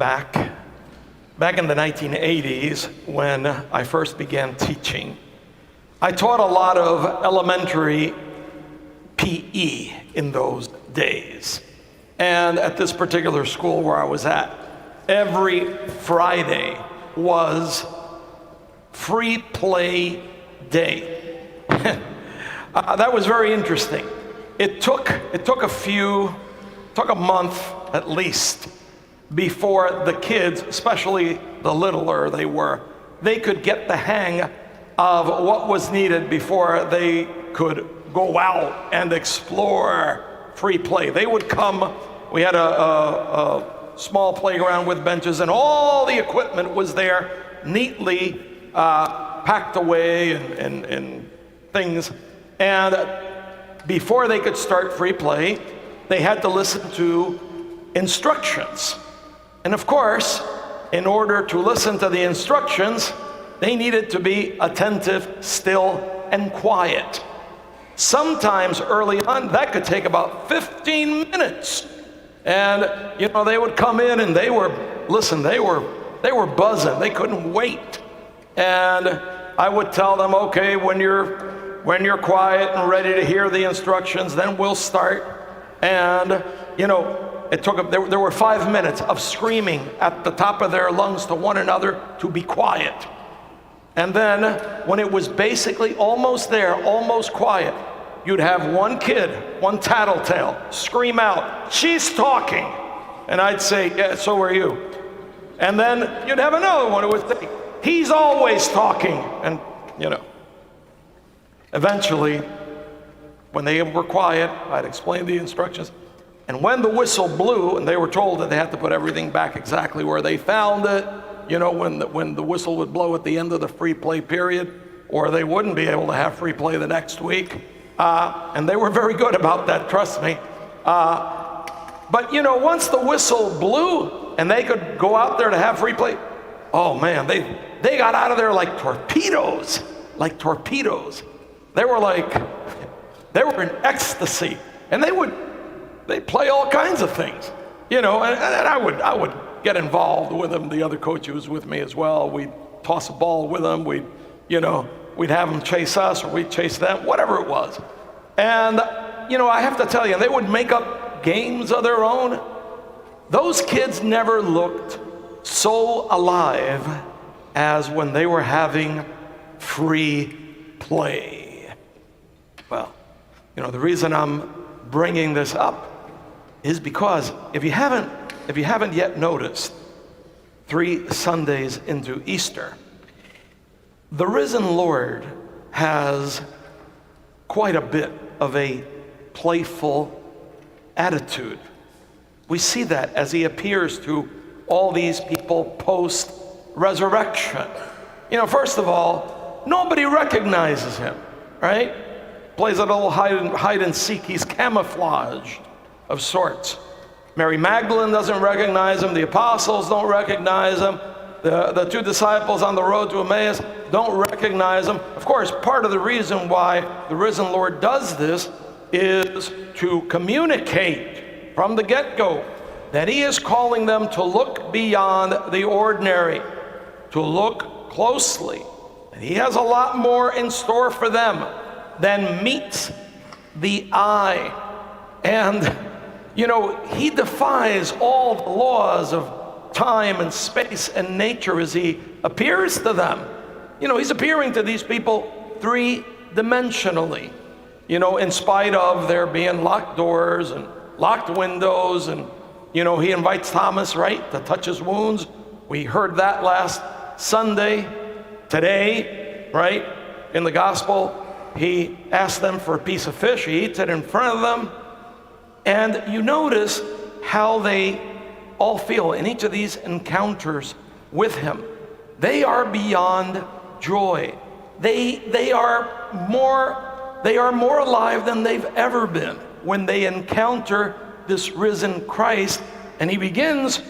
back in the 1980s when I first began teaching, I taught a lot of elementary PE in those days. And at this particular school where I was at, every Friday was free play day. That was very interesting. It took a month at least before the kids, especially the littler they could get the hang of what was needed before they could go out and explore free play. They would come, we had a small playground with benches, and all the equipment was there, neatly packed away and things. And before they could start free play, they had to listen to instructions. And of course, in order to listen to the instructions, they needed to be attentive, still, and quiet. Sometimes early on, that could take about 15 minutes. And, they would come in and they were buzzing. They couldn't wait. And I would tell them, okay, when you're quiet and ready to hear the instructions, then we'll start. And, there were 5 minutes of screaming at the top of their lungs to one another to be quiet. And then when it was basically almost there, almost quiet, you'd have one kid, one tattletale, scream out, "She's talking." And I'd say, "Yeah, so are you." And then you'd have another one who would say, "He's always talking." And, eventually, when they were quiet, I'd explain the instructions. And when the whistle blew, and they were told that they had to put everything back exactly where they found it, when the whistle would blow at the end of the free play period, or they wouldn't be able to have free play the next week. And they were very good about that, trust me. But once the whistle blew and they could go out there to have free play, oh man, they got out of there like torpedoes. They were in ecstasy, and they'd play all kinds of things, and I would get involved with them. The other coach who was with me as well, we'd toss a ball with them. We'd have them chase us, or we'd chase them, whatever it was. And, I have to tell you, they would make up games of their own. Those kids never looked so alive as when they were having free play. Well, the reason I'm bringing this up is because if you haven't yet noticed, 3 Sundays into Easter, the risen Lord has quite a bit of a playful attitude. We see that as he appears to all these people post-resurrection. First of all, nobody recognizes him, right? Plays a little hide and seek. He's camouflaged of sorts. Mary Magdalene doesn't recognize him. The apostles don't recognize him. The 2 disciples on the road to Emmaus don't recognize him. Of course, part of the reason why the risen Lord does this is to communicate from the get-go that he is calling them to look beyond the ordinary, to look closely. And he has a lot more in store for them than meets the eye. And, he defies all the laws of time and space and nature as he appears to them. He's appearing to these people 3-dimensionally, in spite of there being locked doors and locked windows. And, he invites Thomas, right, to touch his wounds. We heard that last Sunday. Today, right, in the gospel, he asked them for a piece of fish. He eats it in front of them. And you notice how they all feel in each of these encounters with him. They are beyond joy. They are more alive than they've ever been when they encounter this risen Christ. And he begins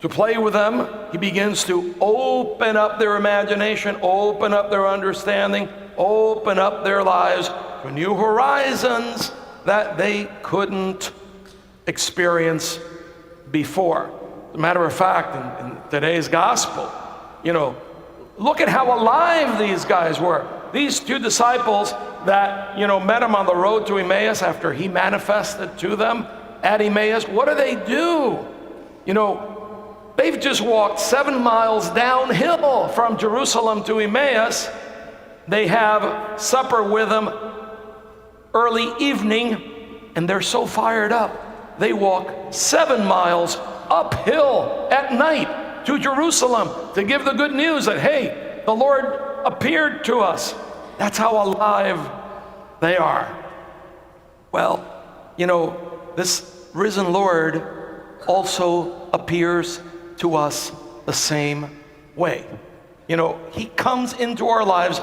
to play with them. He begins to open up their imagination, open up their understanding, open up their lives to new horizons that they couldn't experience before. As a matter of fact, in today's gospel, look at how alive these guys were. These two disciples that, met him on the road to Emmaus after he manifested to them at Emmaus, what do? They've just walked 7 miles downhill from Jerusalem to Emmaus. They have supper with him early evening, and they're so fired up. They walk 7 miles uphill at night to Jerusalem to give the good news that, hey, the Lord appeared to us. That's how alive they are. Well, this risen Lord also appears to us the same way. He comes into our lives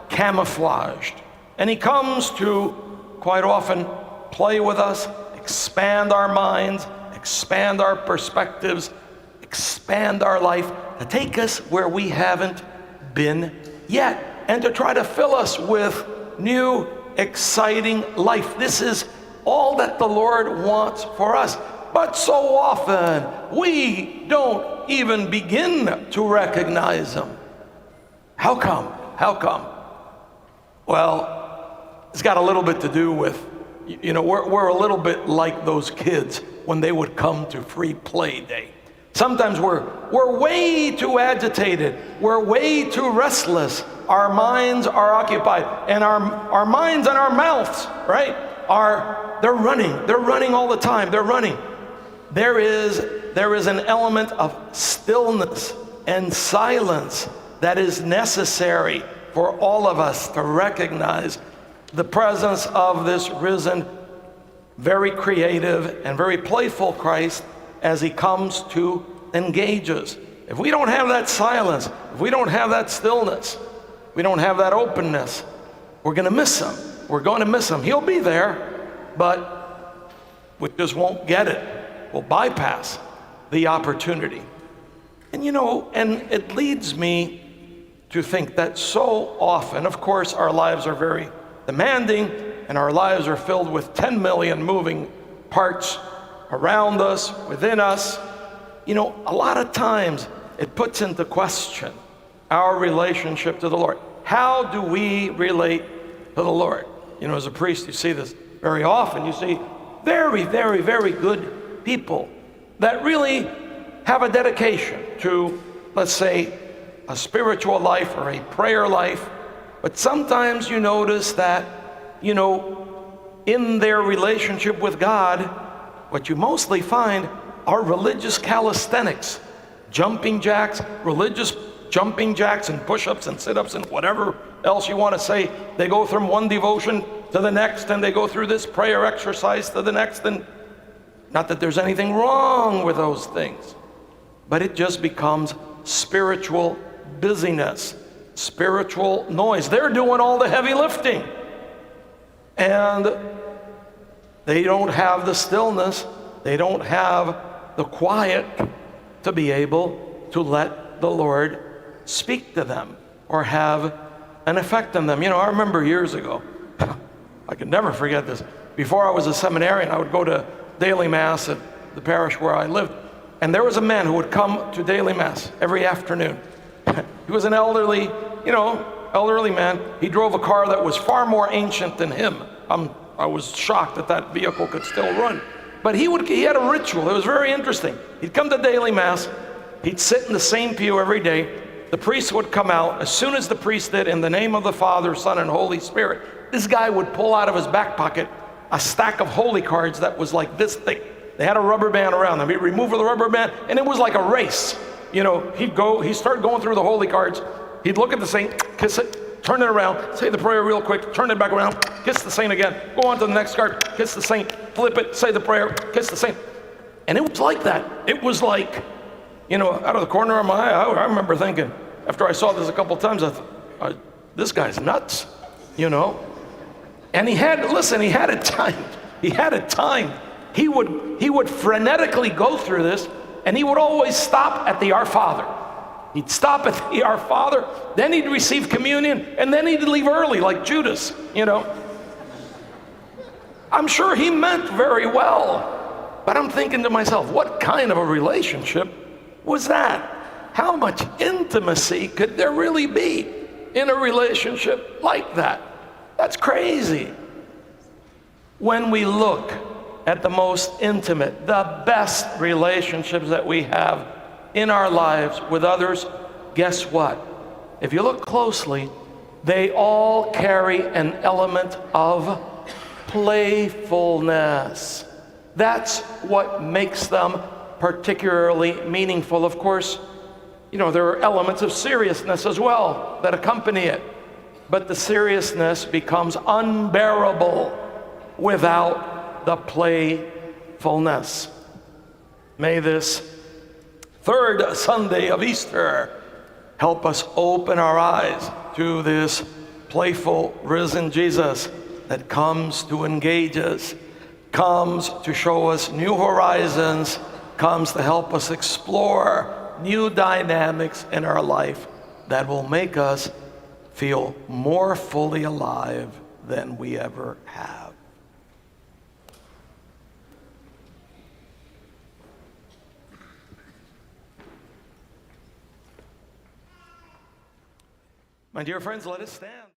camouflaged, and he comes to quite often play with us, expand our minds, expand our perspectives, expand our life, to take us where we haven't been yet, and to try to fill us with new, exciting life. This is all that the Lord wants for us. But so often, we don't even begin to recognize him. How come? Well, it's got a little bit to do with, we're a little bit like those kids when they would come to free play day. Sometimes we're way too agitated. We're way too restless. Our minds are occupied, and our minds and our mouths, right, they're running. They're running all the time. They're running. There is an element of stillness and silence that is necessary for all of us to recognize the presence of this risen, very creative and very playful Christ as he comes to engage us. If we don't have that silence, if we don't have that stillness, we don't have that openness, we're going to miss him. We're going to miss him. He'll be there, but we just won't get it. We'll bypass the opportunity. And it leads me to think that so often, of course, our lives are very demanding, and our lives are filled with 10 million moving parts around us, within us. A lot of times it puts into question our relationship to the Lord. How do we relate to the Lord? As a priest, you see this very often. You see very, very, very good people that really have a dedication to, let's say, a spiritual life or a prayer life. But sometimes you notice that, in their relationship with God, what you mostly find are religious calisthenics, jumping jacks, religious jumping jacks and push-ups and sit-ups and whatever else you want to say. They go from one devotion to the next, and they go through this prayer exercise to the next. And not that there's anything wrong with those things, but it just becomes spiritual busyness, spiritual noise. They're doing all the heavy lifting, and they don't have the stillness, they don't have the quiet to be able to let the Lord speak to them or have an effect on them. I remember years ago, I could never forget this. Before I was a seminarian, I would go to daily mass at the parish where I lived, and there was a man who would come to daily mass every afternoon. He was an elderly man. He drove a car that was far more ancient than him. I was shocked that vehicle could still run. But he had a ritual. It was very interesting. He'd come to daily mass. He'd sit in the same pew every day. The priest would come out. As soon as the priest did, "In the name of the Father, Son, and Holy Spirit," this guy would pull out of his back pocket a stack of holy cards that was like this thick. They had a rubber band around them. He'd remove the rubber band, and it was like a race. He'd start going through the holy cards. He'd look at the saint, kiss it, turn it around, say the prayer real quick, turn it back around, kiss the saint again, go on to the next card, kiss the saint, flip it, say the prayer, kiss the saint. And it was like that. It was like, out of the corner of my eye, I remember thinking, after I saw this a couple times, I thought, this guy's nuts, And he had it timed. He had it timed. He would frenetically go through this, and he would always stop at the Our Father. He'd stop at the Our Father, then he'd receive communion, and then he'd leave early like Judas, I'm sure he meant very well, But I'm thinking to myself, what kind of a relationship was that? How much intimacy could there really be in a relationship like that? That's crazy. When we look at the most intimate, the best relationships that we have in our lives with others, guess what? If you look closely, they all carry an element of playfulness. That's what makes them particularly meaningful. Of course, there are elements of seriousness as well that accompany it. But the seriousness becomes unbearable without the playfulness. May this third Sunday of Easter help us open our eyes to this playful risen Jesus that comes to engage us, comes to show us new horizons, comes to help us explore new dynamics in our life that will make us feel more fully alive than we ever have. My dear friends, let us stand.